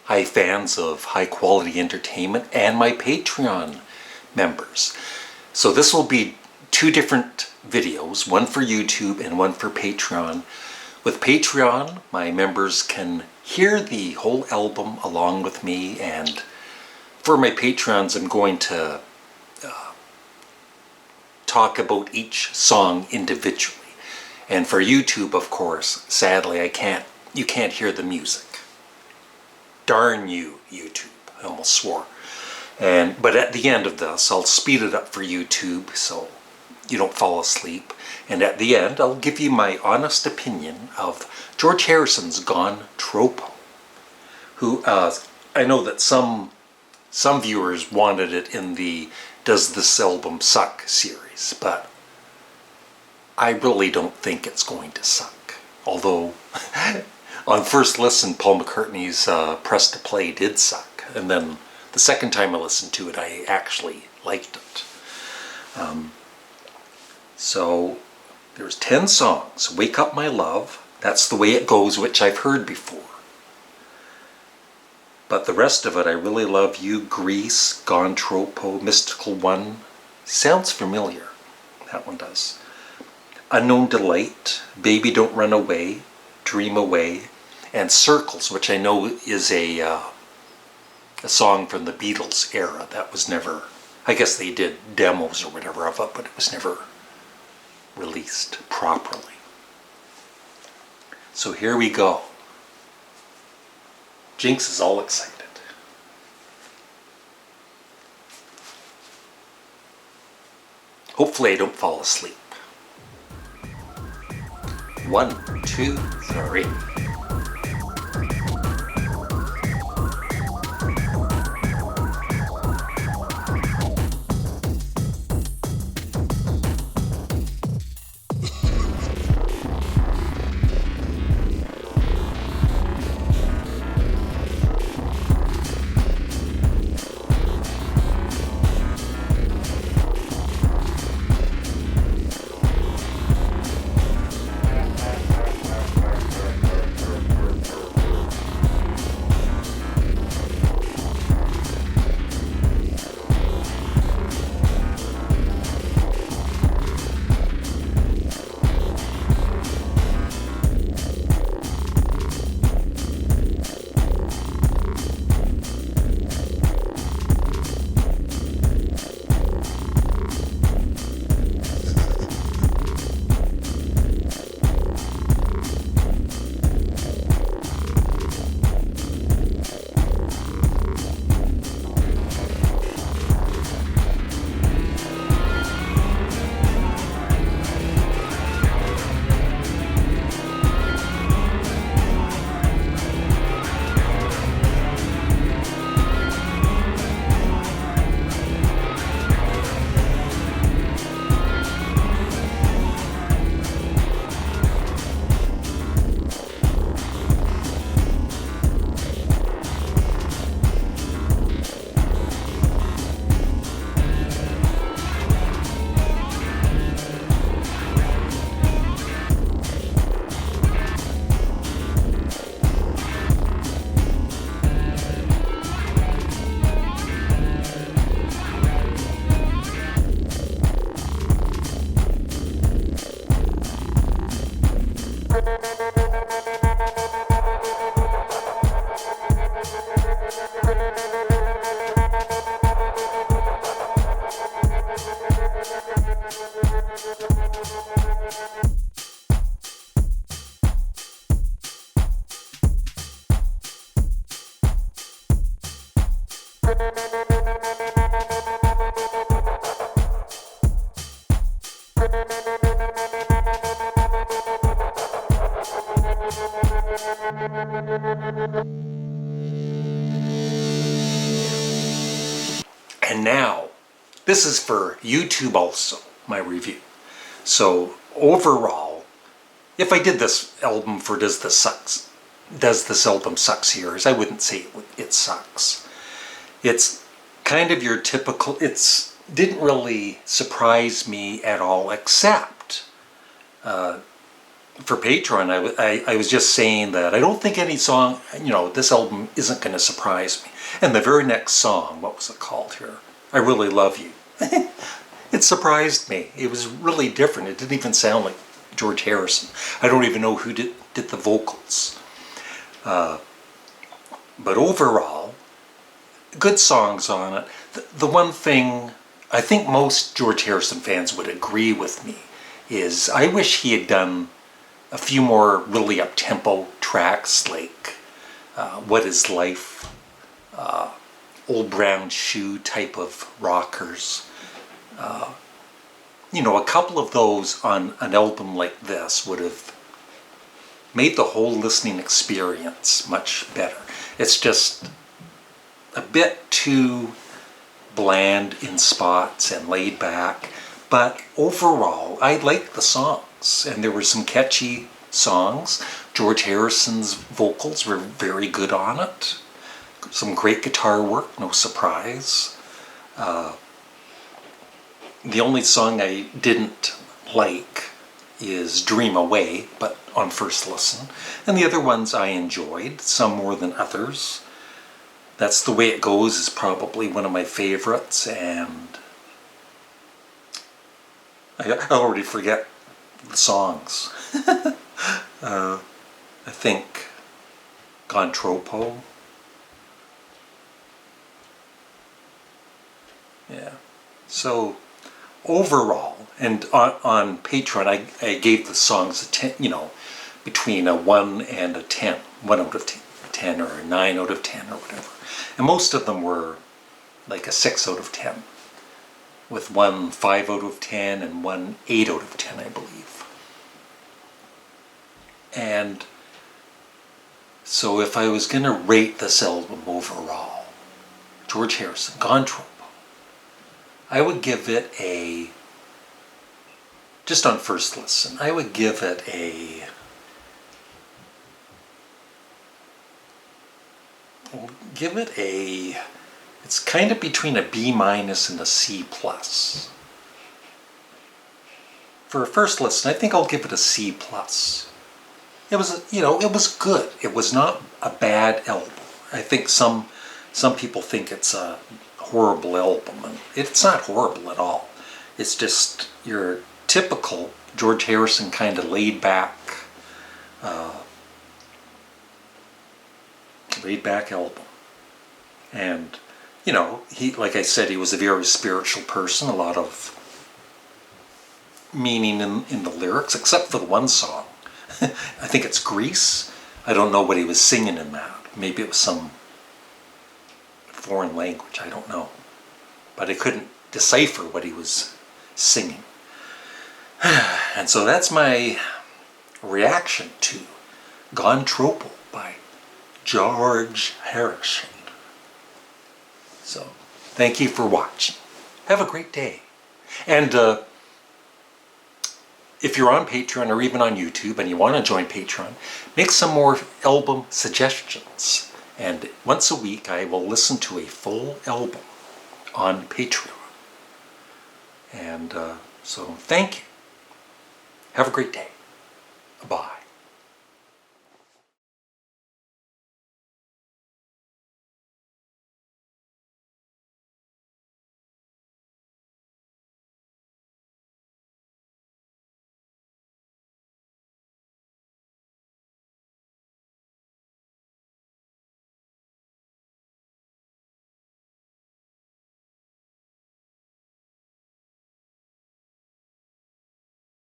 Hi fans of high quality entertainment and my Patreon members. So this will be two different videos, one for YouTube and one for Patreon. With Patreon, my members can hear the whole album along with me, and for my Patreons I'm going to talk about each song individually. And for YouTube, of course, sadly you can't hear the music. Darn you, YouTube. I almost swore. But at the end of this, I'll speed it up for YouTube so you don't fall asleep. And at the end, I'll give you my honest opinion of George Harrison's Gone Troppo, who I know that some viewers wanted it in the Does This Album Suck series, but I really don't think it's going to suck. Although, on first listen, Paul McCartney's Press to Play did suck. And then the second time I listened to it, I actually liked it. So, there's 10 songs. Wake Up My Love, That's the Way It Goes, which I've heard before. But the rest of it, I really love You, Grease, Gone Troppo, Mystical One. Sounds familiar. That one does. Unknown Delight, Baby Don't Run Away, Dream Away, and Circles, which I know is a song from the Beatles era that was never, I guess they did demos or whatever of it, but it was never released properly. So here we go. Jinx is all excited. Hopefully I don't fall asleep. 1, 2, 3. And now, this is for YouTube also, my review. So overall, if I did this album for Does This Album Suck series, I wouldn't say it sucks. It's kind of your typical, didn't really surprise me at all, except for Patreon, I was just saying that I don't think any song, this album isn't going to surprise me. And the very next song, what was it called here? I Really Love You. It surprised me. It was really different. It didn't even sound like George Harrison. I don't even know who did the vocals. But overall, good songs on it. The one thing I think most George Harrison fans would agree with me is I wish he had done a few more really up-tempo tracks like What Is Life, Old Brown Shoe type of rockers. A couple of those on an album like this would have made the whole listening experience much better. It's just a bit too bland in spots and laid back, but overall I liked the songs, and there were some catchy songs. George Harrison's vocals were very good on it. Some great guitar work, no surprise. The only song I didn't like is Dream Away, but on first listen. And the other ones I enjoyed, some more than others. That's the Way It Goes is probably one of my favorites, and I already forget the songs. I think Gone Troppo. Yeah. So overall, and on Patreon, I gave the songs a 10, between a 1 and a 10, 1 out of 10 or a 9 out of 10 or whatever. And most of them were like a 6 out of 10, with one 5 out of 10 and one 8 out of 10, I believe. And so if I was going to rate this album overall, George Harrison, Gone Troppo, I would give it just on first listen, I would give it it's kind of between a B- and a C+. For a first listen, I think I'll give it a C+. It was, it was good. It was not a bad album. I think some people think it's a horrible album, and it's not horrible at all. It's just your typical George Harrison kind of laid back album. And he, like I said, he was a very spiritual person, a lot of meaning in the lyrics, except for the one song. I think it's Grease. I don't know what he was singing in that. Maybe it was some foreign language, I don't know. But I couldn't decipher what he was singing. And so that's my reaction to Gone Troppo by George Harrison. So, thank you for watching. Have a great day. And if you're on Patreon or even on YouTube and you want to join Patreon, make some more album suggestions. And once a week I will listen to a full album on Patreon. And so thank you. Have a great day. Bye.